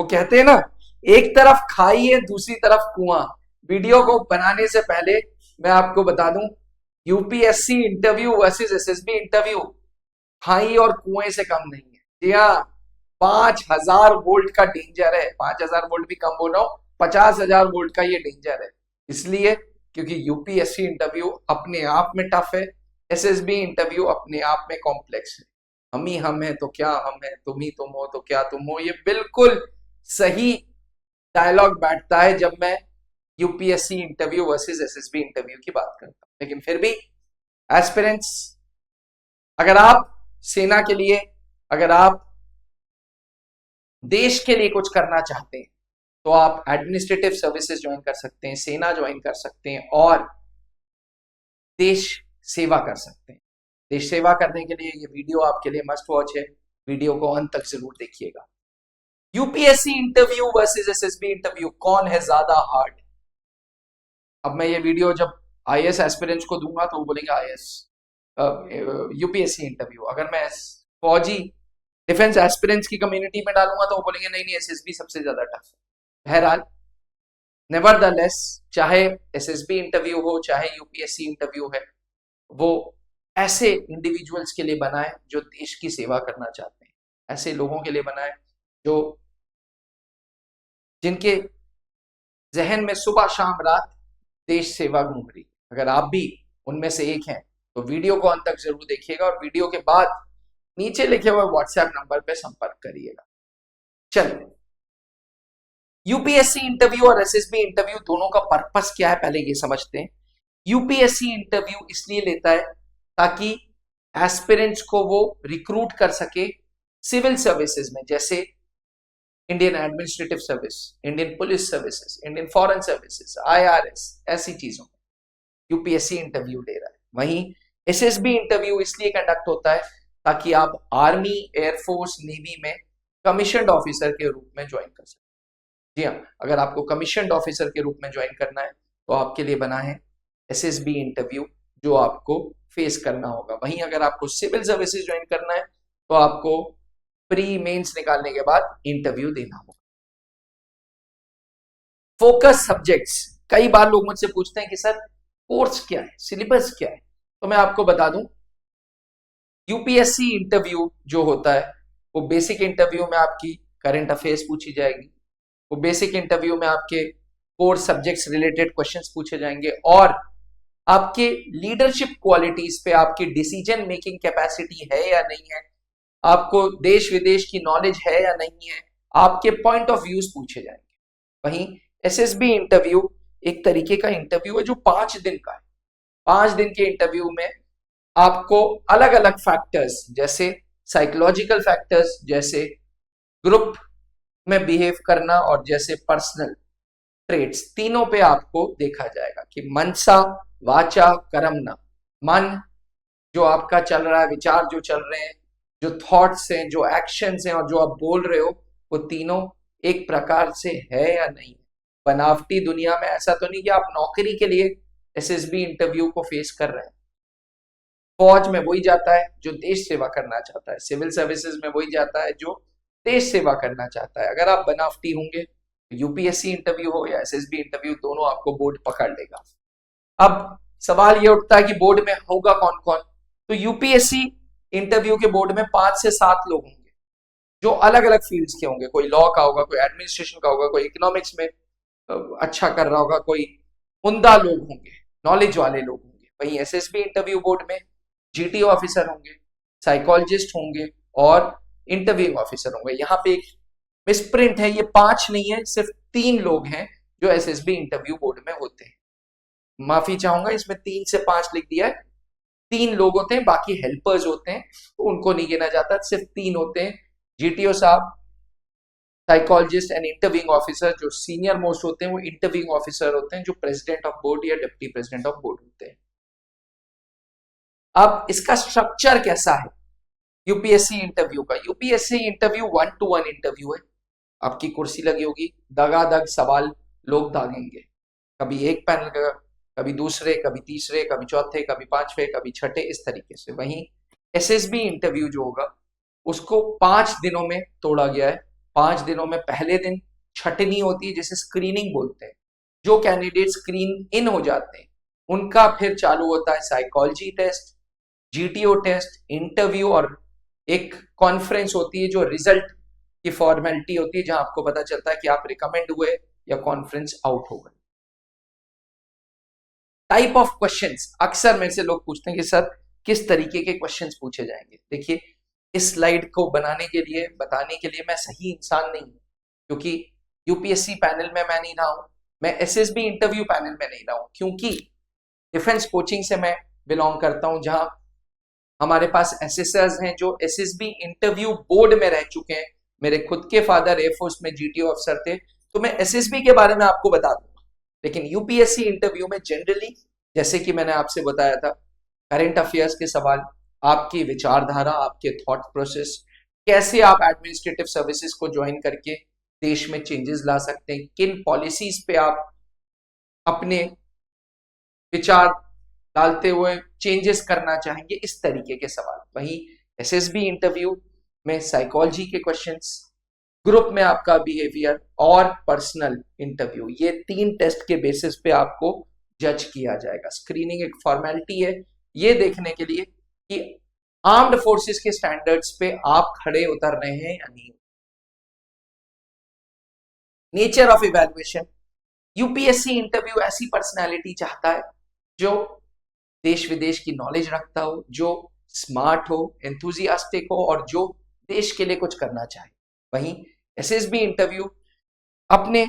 वो कहते हैं ना, एक तरफ खाई है दूसरी तरफ कुआं। वीडियो को बनाने से पहले मैं आपको बता दूं, UPSC interview versus SSB interview खाई और कुएं से कम नहीं है। जी हाँ, 5,000 वोल्ट का डेंजर है। 5,000 वोल्ट भी कम बोल रहा हूं, 50,000 वोल्ट का ये डेंजर है। इसलिए क्योंकि यूपीएससी इंटरव्यू अपने आप में टफ है, एसएसबी इंटरव्यू अपने आप में कॉम्प्लेक्स है। हम ही हम हैं तो क्या हम हैं, तुम ही तुम हो तो क्या तुम हो, ये बिल्कुल सही डायलॉग बैठता है जब मैं UPSC interview versus SSB interview की बात करता हूं। लेकिन फिर भी एस्पिरेंट्स, अगर आप सेना के लिए, अगर आप देश के लिए कुछ करना चाहते हैं तो आप एडमिनिस्ट्रेटिव सर्विसेज ज्वाइन कर सकते हैं, सेना ज्वाइन कर सकते हैं और देश सेवा कर सकते हैं। देश सेवा करने के लिए ये वीडियो आपके लिए मस्ट वॉच है। वीडियो को अंत तक जरूर देखिएगा। UPSC interview versus SSB interview, कौन है ज्यादा हार्ड? अब मैं ये वीडियो जब आईएएस एस्पिरेंट्स को दूंगा तो वो बोलेंगे आईएएस, यूपीएससी इंटरव्यू। अगर मैं फौजी डिफेंस एस्पिरेंट्स की कम्युनिटी में डालूंगा तो वो बोलेंगे नहीं नहीं, एसएसबी सबसे ज्यादा टफ है। बहरहाल, नेवरदलेस, चाहे एसएसबी इंटरव्यू हो चाहे यूपीएससी इंटरव्यू है, वो ऐसे इंडिविजुअल्स के लिए बना है जो देश की सेवा करना चाहते हैं, ऐसे लोगों के लिए बना है जो जिनके जहन में सुबह शाम रात देश सेवा घूम रही। अगर आप भी उनमें से एक हैं तो वीडियो को अंत तक जरूर देखिएगा और वीडियो के बाद नीचे लिखे हुए व्हाट्सएप नंबर पर संपर्क करिएगा। चलिए, यूपीएससी इंटरव्यू और एसएसबी इंटरव्यू दोनों का पर्पस क्या है पहले ये समझते हैं। यूपीएससी इंटरव्यू इसलिए लेता है ताकि एस्पिरेंट्स को वो रिक्रूट कर सके सिविल सर्विसेज में, जैसे Indian administrative service, Indian police services, Indian foreign services, IRS, ऐसी चीजों में यूपीएससी इंटरव्यू ले रहा है। वहीं एसएसबी इंटरव्यू इसलिए कंडक्ट होता है ताकि आप आर्मी, एयरफोर्स, नेवी में कमीशन्ड ऑफिसर के रूप में ज्वाइन कर सकें। जी हाँ, अगर आपको कमीशन्ड ऑफिसर के रूप में ज्वाइन करना है तो आपके लिए बना है एसएसबी इंटरव्यू, जो आपको फेस करना होगा। वहीं अगर आपको सिविल सर्विसेज ज्वाइन करना है तो आपको प्री मेंस निकालने के बाद इंटरव्यू देना होगा। फोकस सब्जेक्ट्स, कई बार लोग मुझसे पूछते हैं कि सर कोर्स क्या है, सिलेबस क्या है, तो मैं आपको बता दूं, यूपीएससी इंटरव्यू जो होता है वो बेसिक इंटरव्यू में आपकी करंट अफेयर्स पूछी जाएगी, वो बेसिक इंटरव्यू में आपके कोर सब्जेक्ट्स रिलेटेड क्वेश्चंस पूछे जाएंगे और आपके लीडरशिप क्वालिटीज पे, आपकी डिसीजन मेकिंग कैपेसिटी है या नहीं है, आपको देश विदेश की नॉलेज है या नहीं है, आपके पॉइंट ऑफ व्यूज पूछे जाएंगे। वहीं एसएसबी इंटरव्यू एक तरीके का इंटरव्यू है जो 5 दिन का है। 5 दिन के इंटरव्यू में आपको अलग अलग फैक्टर्स, जैसे साइकोलॉजिकल फैक्टर्स, जैसे ग्रुप में बिहेव करना और जैसे पर्सनल ट्रेट्स, तीनों पे आपको देखा जाएगा कि मनसा वाचा कर्मणा, मन जो आपका चल रहा है, विचार जो चल रहे हैं, जो थॉट्स हैं, जो एक्शंस हैं और जो आप बोल रहे हो, वो तीनों एक प्रकार से है या नहीं। बनावटी दुनिया में ऐसा तो नहीं कि आप नौकरी के लिए एसएसबी इंटरव्यू को फेस कर रहे हैं। फौज में वही जाता है जो देश सेवा करना चाहता है, सिविल सर्विसेज में वही जाता है जो देश सेवा करना चाहता है। अगर आप बनावटी होंगे तो यूपीएससी इंटरव्यू हो या एसएसबी इंटरव्यू, दोनों आपको बोर्ड पकड़ लेगा। अब सवाल ये उठता है कि बोर्ड में होगा कौन कौन, तो यूपीएससी इंटरव्यू के बोर्ड में 5 से 7 लोग होंगे जो अलग अलग फील्ड्स के होंगे। कोई लॉ का होगा, कोई एडमिनिस्ट्रेशन का होगा, कोई इकोनॉमिक्स में अच्छा कर रहा होगा, कोई उम्दा लोग होंगे, नॉलेज वाले लोग होंगे। वहीं एसएसबी इंटरव्यू बोर्ड में जीटी ऑफिसर होंगे, साइकोलॉजिस्ट होंगे और इंटरव्यूइंग ऑफिसर होंगे। यहाँ पे एक मिसप्रिंट है, ये 5 नहीं है, सिर्फ 3 लोग हैं जो एसएसबी इंटरव्यू बोर्ड में होते हैं। माफी चाहूंगा, इसमें 3 से 5 लिख दिया है। 3 लोग होते हैं, बाकी हेल्पर्स होते हैं तो उनको नहीं गिना जाता, सिर्फ 3 होते हैं, जीटीओ साहब, साइकोलॉजिस्ट एंड इंटरव्यूइंग ऑफिसर। जो सीनियर मोस्ट होते हैं वो इंटरव्यूइंग ऑफिसर होते हैं, जो प्रेसिडेंट ऑफ बोर्ड या डिप्टी प्रेसिडेंट ऑफ बोर्ड होते हैं। अब इसका स्ट्रक्चर कैसा है यूपीएससी इंटरव्यू का? यूपीएससी इंटरव्यू 1-to-1 इंटरव्यू है। आपकी कुर्सी लगी होगी, दगादग सवाल लोग दागेंगे, कभी एक पैनल का, कभी दूसरे, कभी तीसरे, कभी चौथे, कभी 5वें, कभी छठे, इस तरीके से। वहीं एसएसबी इंटरव्यू जो होगा उसको 5 दिनों में तोड़ा गया है। 5 दिनों में पहले दिन छटनी होती है, जिसे स्क्रीनिंग बोलते हैं। जो कैंडिडेट स्क्रीन इन हो जाते हैं उनका फिर चालू होता है psychology test, GTO test, interview, और एक कॉन्फ्रेंस होती है जो रिजल्ट की फॉर्मेलिटी होती है, जहां आपको पता चलता है कि आप रिकमेंड हुए या कॉन्फ्रेंस आउट हो गए। टाइप ऑफ क्वेश्चंस, अक्सर मेरे से लोग पूछते हैं कि सर किस तरीके के क्वेश्चंस पूछे जाएंगे। देखिए, इस स्लाइड को बनाने के लिए, बताने के लिए मैं सही इंसान नहीं हूं, क्योंकि यूपीएससी पैनल में मैं नहीं रहा हूं, मैं एसएसबी इंटरव्यू पैनल में नहीं रहा हूं, क्योंकि डिफेंस कोचिंग से मैं बिलोंग करता हूं, जहां हमारे पास एसएसर्स हैं जो एसएसबी इंटरव्यू बोर्ड में रह चुके हैं। मेरे खुद के फादर एयरफोर्स में जीटीओ अफसर थे, तो मैं एसएसबी के बारे में आपको बता दूंगा। लेकिन यूपीएससी इंटरव्यू में जनरली, जैसे कि मैंने आपसे बताया था, करंट अफेयर्स के सवाल, आपकी विचारधारा, आपके थॉट प्रोसेस, कैसे आप एडमिनिस्ट्रेटिव सर्विसेज को ज्वाइन करके देश में चेंजेस ला सकते हैं, किन पॉलिसीज पे आप अपने विचार डालते हुए चेंजेस करना चाहेंगे, इस तरीके के सवाल। वहीं एसएसबी इंटरव्यू में साइकोलॉजी के क्वेश्चंस, ग्रुप में आपका बिहेवियर और पर्सनल इंटरव्यू, ये 3 टेस्ट के बेसिस पे आपको जज किया जाएगा। स्क्रीनिंग एक फॉर्मेलिटी है ये देखने के लिए कि आर्म्ड फोर्सेस के स्टैंडर्ड्स पे आप खड़े उतर रहे हैं या नहीं। Nature of evaluation, UPSC interview ऐसी पर्सनालिटी चाहता है जो देश विदेश की नॉलेज रखता हो, जो स्मार्ट हो, एंथुजियास्टिक हो, और जो देश के लिए कुछ करना चाहे। वहीं एसएसबी इंटरव्यू अपने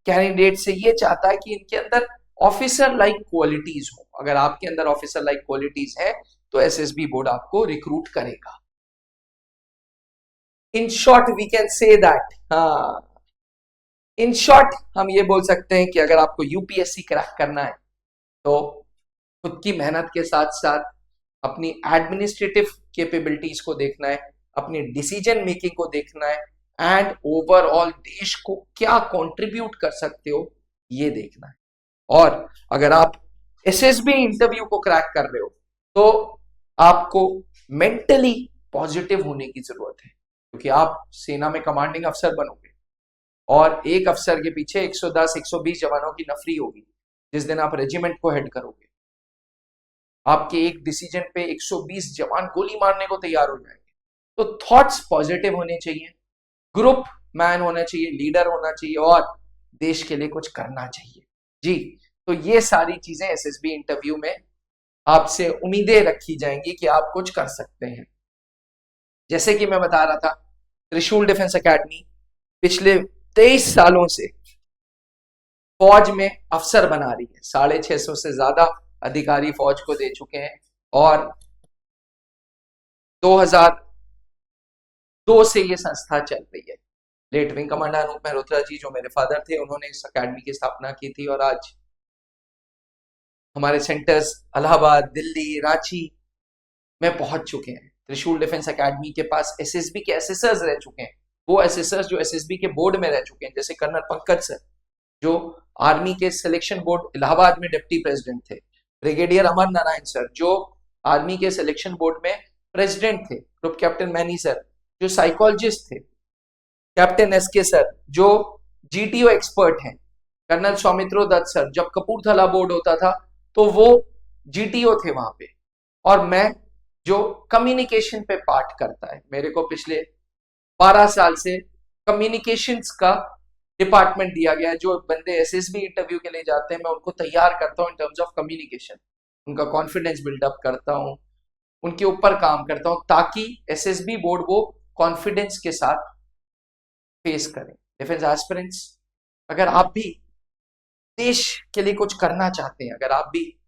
कैंडिडेट से ये चाहता है कि इनके अंदर ऑफिसर लाइक क्वालिटीज हो। अगर आपके अंदर ऑफिसर लाइक क्वालिटीज है तो एसएसबी बोर्ड आपको रिक्रूट करेगा। In short we can say that, हाँ, इन शॉर्ट हम ये बोल सकते हैं कि अगर आपको यूपीएससी क्रैक करना है तो खुद की मेहनत के साथ साथ अपनी एडमिनिस्ट्रेटिव कैपेबिलिटीज को देखना है, अपनी डिसीजन मेकिंग को देखना है, एंड ओवरऑल देश को क्या कंट्रीब्यूट कर सकते हो ये देखना है। और अगर आप एसएसबी इंटरव्यू को क्रैक कर रहे हो तो आपको मेंटली पॉजिटिव होने की जरूरत है, क्योंकि आप सेना में कमांडिंग अफसर बनोगे और एक अफसर के पीछे 110-120 जवानों की नफरी होगी। जिस दिन आप रेजिमेंट को हेड करोगे, आपके एक डिसीजन पे 120 जवान गोली मारने को तैयार हो जाएंगे। तो थॉट्स पॉजिटिव होने चाहिए, ग्रुप मैन होना चाहिए, लीडर होना चाहिए, और देश के लिए कुछ करना चाहिए। जी, तो ये सारी चीजें एसएसबी इंटरव्यू में आपसे उम्मीदें रखी जाएंगी कि आप कुछ कर सकते हैं। जैसे कि मैं बता रहा था, त्रिशूल डिफेंस एकेडमी पिछले 23 सालों से फौज में अफसर बना रही है। 650 से ज्यादा अधिकारी फौज को दे चुके हैं, और 2002 से ये संस्था चल रही है। Late wing commander Anoop Mehrotra ji, जो मेरे फादर थे, उन्होंने इस एकेडमी की स्थापना की थी, और आज हमारे सेंटर्स इलाहाबाद, दिल्ली, रांची में पहुंच चुके हैं। त्रिशूल डिफेंस एकेडमी के पास एसएसबी के एसेसर्स रह चुके हैं, वो एसेसर्स जो एसएसबी के बोर्ड में रह चुके हैं, जैसे कर्नल पंकज सर, जो आर्मी के सिलेक्शन बोर्ड इलाहाबाद में डिप्टी प्रेसिडेंट थे, ब्रिगेडियर अमर नारायण सर, जो आर्मी के सिलेक्शन बोर्ड में प्रेसिडेंट थे, ग्रुप कैप्टन मैनी सर, जो साइकोलॉजिस्ट थे, कैप्टन एसके सर, जो जीटीओ एक्सपर्ट हैं, कर्नल सौमित्रो दत्त सर, जब कपूरथला बोर्ड होता था तो वो जीटीओ थे वहां पे, और मैं जो कम्युनिकेशन पे पार्ट करता है, मेरे को पिछले 12 साल से कम्युनिकेशंस का डिपार्टमेंट दिया गया है। जो बंदे एसएसबी इंटरव्यू के लिए जाते हैं, मैं उनको तैयार करता हूं इन टर्म्स ऑफ कम्युनिकेशन, उनका कॉन्फिडेंस बिल्डअप करता हूं, उनके ऊपर काम करता हूं, ताकि एसएसबी बोर्ड वो कॉन्फिडेंस के साथ फेस करें। डिफेंस एस्पिरेंट्स, अगर आप भी देश के लिए कुछ करना चाहते हैं, अगर आप भी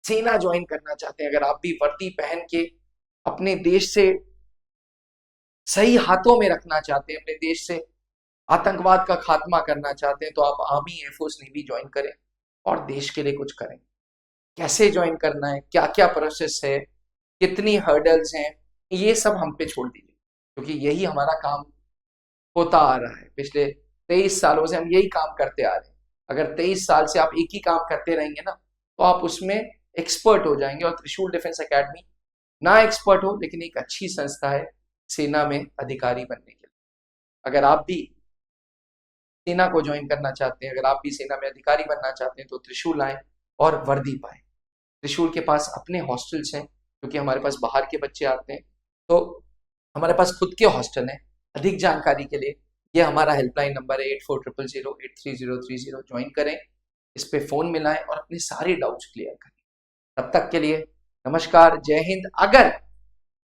सेना ज्वाइन करना चाहते हैं, अगर आप भी वर्दी पहन के अपने देश से सही हाथों में रखना चाहते हैं, अपने देश से आतंकवाद का खात्मा करना चाहते हैं, तो आप आर्मी, एयरफोर्स, नेवी ज्वाइन करें और देश के लिए कुछ करें। कैसे ज्वाइन करना है, क्या क्या प्रोसेस है, कितनी हर्डल्स हैं, ये सब हम पे छोड़ दीजिए, क्योंकि यही हमारा काम होता आ रहा है। पिछले 23 सालों से हम यही काम करते आ रहे हैं। अगर 23 साल से आप एक ही काम करते रहेंगे ना, तो आप उसमें एक्सपर्ट हो जाएंगे। और त्रिशूल डिफेंस एकेडमी ना एक्सपर्ट हो, लेकिन एक अच्छी संस्था है, सेना में अधिकारी बनने के लिए। अगर आप भी सेना को ज्वाइन करना चाहते हैं, अगर आप भी सेना में अधिकारी बनना चाहते हैं, तो त्रिशूल आए और वर्दी पाए। त्रिशूल के पास अपने हॉस्टल्स हैं, क्योंकि हमारे पास बाहर के बच्चे आते हैं, तो हमारे पास खुद के हॉस्टल हैं। अधिक जानकारी के लिए ये हमारा हेल्पलाइन नंबर है 8400083030। ज्वाइन करें, इस पे फोन मिलाएं और अपने सारे डाउट्स क्लियर करें। तब तक के लिए नमस्कार, जय हिंद। अगर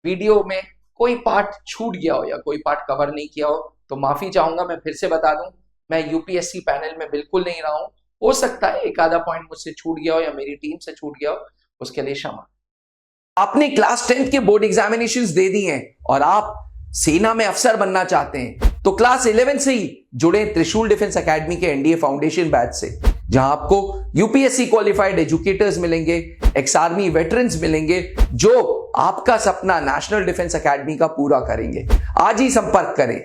वीडियो में कोई पार्ट छूट गया हो या कोई पार्ट कवर नहीं किया हो तो माफी चाहूंगा। मैं फिर से बता दूं, मैं यूपीएससी पैनल में बिल्कुल नहीं रहा हूं। हो सकता है एक आधा पॉइंट मुझसे छूट गया हो या मेरी टीम से छूट गया हो, उसके लिए क्षमा। आपने क्लास 10th के बोर्ड एग्जामिनेशंस दे दिए हैं और आप सेना में अफसर बनना चाहते हैं, तो क्लास 11 से ही जुड़े त्रिशूल डिफेंस एकेडमी के एनडीए फाउंडेशन बैच से, जहां आपको यूपीएससी क्वालिफाइड एजुकेटर्स मिलेंगे, एक्स आर्मी वेटरन्स मिलेंगे, जो आपका सपना नेशनल डिफेंस एकेडमी का पूरा करेंगे। आज ही संपर्क करें।